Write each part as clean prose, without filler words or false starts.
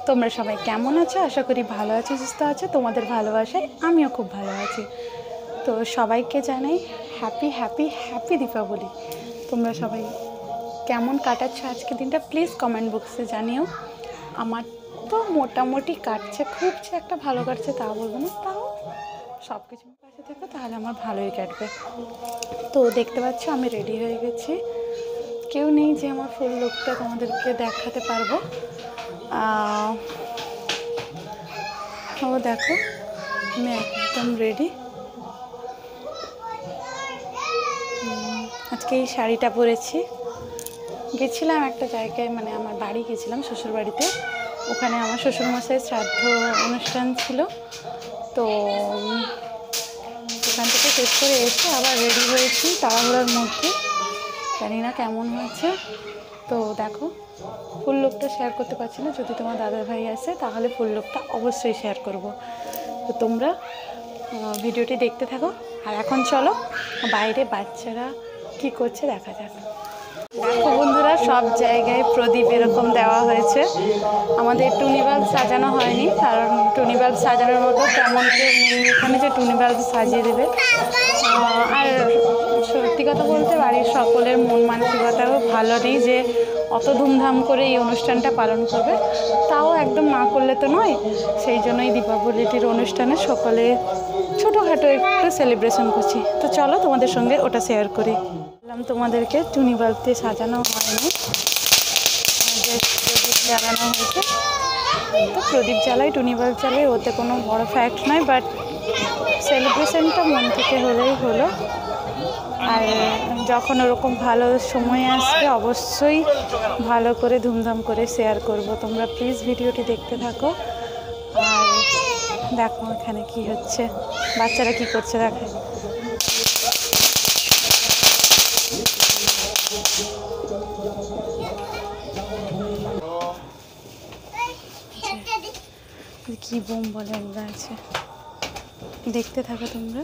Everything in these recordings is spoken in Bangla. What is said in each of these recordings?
তোমরা সবাই কেমন আছো? আশা করি ভালো আছো, সুস্থ আছো। তোমাদের ভালোবাসায় আমিও খুব ভালো আছি। তো সবাইকে জানাই হ্যাপি হ্যাপি হ্যাপি দীপাবলি। তোমরা সবাই কেমন কাটাচ্ছ আজকে দিনটা প্লিজ কমেন্ট বক্সে জানিও। আমার তো মোটামুটি কাটছে, খুব যে একটা ভালো কাটছে তা বলবো না, তাও সব কিছু পাশে থাকো তাহলে আমার ভালোই কাটবে। তো দেখতে পাচ্ছ আমি রেডি হয়ে গেছি। কেউ নেই যে আমার ফুল লুকটা তোমাদেরকে দেখাতে পারবো। ও দেখো আমি একদম রেডি। আজকে এই শাড়িটা পরেছি। গেছিলাম একটা জায়গায়, মানে আমার বাড়ি গেছিলাম, শ্বশুর বাড়িতে। ওখানে আমার শ্বশুরমশাইয়ের শ্রাদ্ধ অনুষ্ঠান ছিল। তো ওখান থেকে শেষ করে এসে আবার রেডি হয়েছি তাড়াহুড়োর মধ্যে, জানি না কেমন হয়েছে। তো দেখো ফুল লুকটা শেয়ার করতে পারছি না, যদি তোমার দাদার ভাই আসে তাহলে ফুল লুকটা অবশ্যই শেয়ার করব। তো তোমরা ভিডিওটি দেখতে থাকো। আর এখন চলো বাইরে বাচ্চারা কি করছে দেখা যাক। দেখো বন্ধুরা, সব জায়গায় প্রদীপ এরকম দেওয়া হয়েছে। আমাদের টুনি বাল্ব সাজানো হয়নি, কারণ টুনি বাল্ব সাজানোর মতো তেমন কেউ নেই এখানে যে টুনি বাল্ব সাজিয়ে দেবে। আর সত্যি কথা বলতে বাড়ির সকলের মন মানসিকতাও ভালো নেই যে অত ধুমধাম করে এই অনুষ্ঠানটা পালন করবে। তাও একদম না করলে তো নয়, সেই জন্যই দীপাবলিটির অনুষ্ঠানে সকলে ছোটোখাটো একটু সেলিব্রেশন করছি। তো চলো তোমাদের সঙ্গে ওটা শেয়ার করি। বললাম তোমাদেরকে টুনি বাল্ব দিয়ে সাজানো হয়নি, প্রদীপ জ্বালানো হয়েছে। তো প্রদীপ জ্বালাই টুনি বাল্ব জ্বালাই ওতে কোনো বড় ফ্যাক্ট নয়, বাট সেলিব্রেশনটা মন থেকে হলেই হলো। আর যখন ওরকম ভালো সময় আসবে অবশ্যই ভালো করে ধুমধাম করে শেয়ার করব। তোমরা প্লিজ ভিডিওটি দেখতে থাকো। আর দেখো এখানে কি হচ্ছে, বাচ্চারা কি করছে দেখো। কি বোম বলে ওগুলো আছে, দেখতে থাকো তোমরা।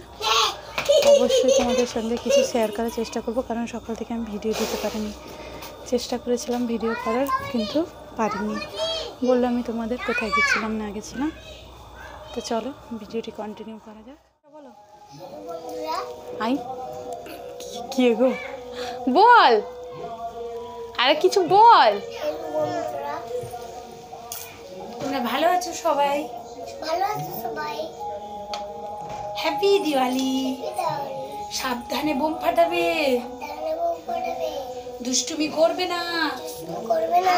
অবশ্যই তোমাদের সঙ্গে কিছু শেয়ার করার চেষ্টা করব, কারণ সকাল থেকে আমি ভিডিও দিতে পারিনি। চেষ্টা করেছিলাম ভিডিও করার, কিন্তু পারিনি। বললো আমি তোমাদের কোথায় গেছিলাম না গেছিলাম। তো চলো ভিডিওটি কন্টিনিউ করা যাক। বলো আই কি গো, বল আরে কিছু বল। তোমরা ভালো আছো সবাই? ভালো আছো সবাই? হ্যাপি দিওয়ালি। সাবধানে বোম ফাটাবে, তাহলে বোম পড়বে, দুষ্টুমি করবে না, দুষ্টুমি করবে না।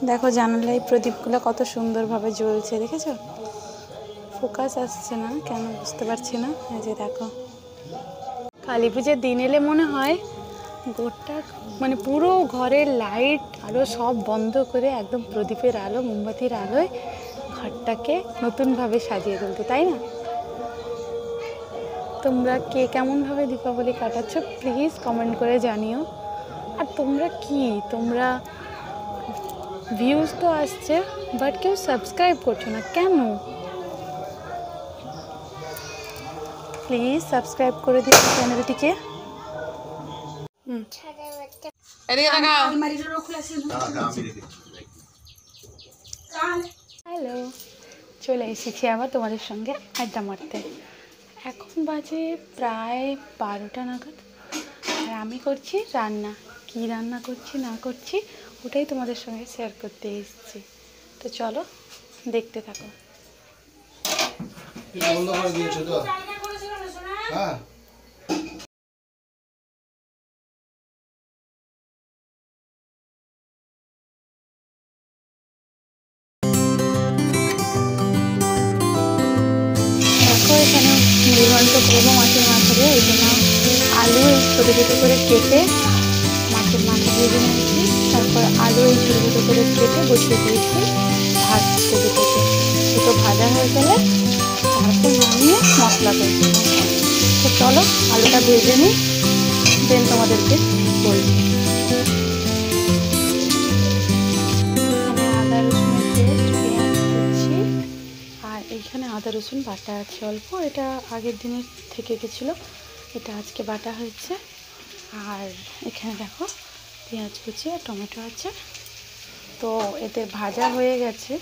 দেখো জানালায় প্রদীপগুলো কত সুন্দরভাবে জ্বলছে, দেখেছো? ফোকাস আসছে না কেন বুঝতে পারছি না। এই যে দেখো, কালী পুজোর দিন এলে মনে হয় গোটা মানে পুরো ঘরের লাইট আলো সব বন্ধ করে একদম প্রদীপের আলো মোমবাতির আলোয় ঘরটাকে নতুনভাবে সাজিয়ে তুলতে, তাই না? তোমরা কে কেমনভাবে দীপাবলি কাটাচ্ছ প্লিজ কমেন্ট করে জানিও। আর তোমরা ভিউজ তো আসছে বাট কেউ সাবস্ক্রাইব করছো না কেন? প্লিজ সাবস্ক্রাইব করে দিও চ্যানেলটিকে। হ্যালো, চলে এসেছি আবার তোমাদের সঙ্গে আড্ডা মারতে। এখন বাজে প্রায় 12টা নাগাদ, আর আমি করছি রান্না। কি রান্না করছি না করছি ওটাই তোমাদের সঙ্গে শেয়ার করতে এসেছি। তো চলো দেখতে থাকো। দেখো এখানে মুড়িঘণ্ট করবো মাছের মাথা দিয়ে, ওই জন্য আলু এই ছোটো ছোটো করে কেটে মাছের মাথা ভেজে নিয়েছি। তারপর আলু এই ছোটো ছোটো করে কেটে বসিয়ে দিয়েছি ভাজতে দুটো ভাজা হয়ে গেলে তারপর নামিয়ে মশলা করছি। তো চলো আলুটা ভেজে নিই, দেন তোমাদেরকে বলছি। আদা রসুনের পেস্ট, পেঁয়াজ কুচি, আর এইখানে আদা রসুন বাটা আছে অল্প, এটা আগের দিনের থেকে গেছিলো, এটা আজকে বাটা হয়েছে। আর এখানে দেখো পেঁয়াজ কুচি আর টমেটো আছে, তো এতে ভাজা হয়ে গেছে,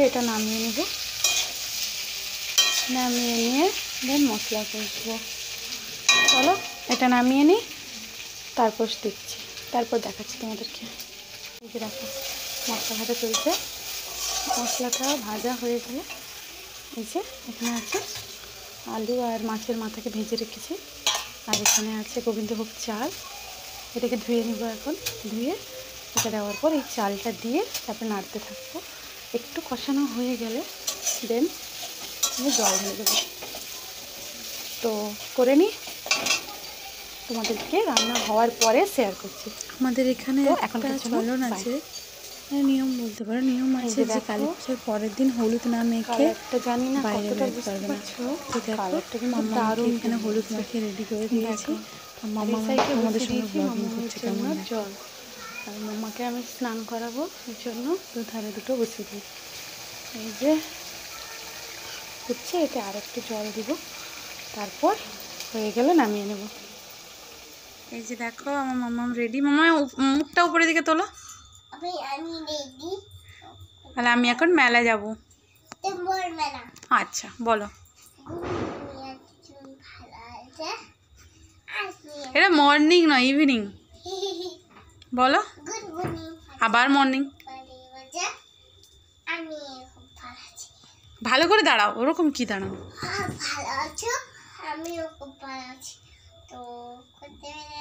এটা নামিয়ে নেব। নামিয়ে নিয়ে দেন মশলা কষবো। চলো এটা নামিয়ে নিই, তারপর দিচ্ছি, তারপর দেখাচ্ছি তোমাদেরকে। এই যে দেখো মশলা ভাজা চলছে, মশলাটা ভাজা হয়ে গেলে এই যে এখানে আছে আলু আর মাছের মাথাকে ভেজে রেখেছি, আর এখানে আছে গোবিন্দভোগ চাল, এটাকে ধুয়ে নেব। এখন ধুয়ে এটা দেওয়ার পর এই চালটা দিয়ে তারপর নাড়তে থাকবো। একটু কষানো হয়ে গেলে দেন আমি জল ঢেলে দেবো। তো করে নিই, তোমাদেরকে রান্না হওয়ার পরে শেয়ার করছি। আমাদের এখানে এখন একটা চলন আছে, নিয়ম বলতে পারো, নিয়ম আছে যে কালী পুজোর পরের দিন হলুদ না মেখে একটা জানি না বাইরে কতটা বেরোতে বুঝতে পারবে না। পারছো, তো দেখো কালারটা কিন্তু মাম্মাকে দারুণ এখানে হলুদ মাখিয়ে রেডি করে দিয়েছি। আর মাম্মা আমাদের সঙ্গে ব্লগিং করছে কেমন লাগে। জল, আর মাম্মাকে আমি স্নান করাবো, এর জন্য দুধারে দুটো বসিয়ে দিই। এই যে হচ্ছে, এতে আর একটু জল দিব, তারপর হয়ে গেলে নামিয়ে নেব। এই যে দেখো আমার মাম্মা রেডি। মাম্মা মুখটা উপরের দিকে তোলো। আমি রেডি। তাহলে আমি এখন মেলা যাব। তো বলবে না। আচ্ছা বলো। ভালো আছে। এটা মর্নিং নয়, ইভিনিং। বলো গুড মর্নিং। আবার মর্নিং। আমি খুব ভালো আছি। ভালো করে দাঁড়াও, ওরকম কি দাঁড়াও। ভালো আছো? আমিও খুব ভালো আছি। তো করতে পেরে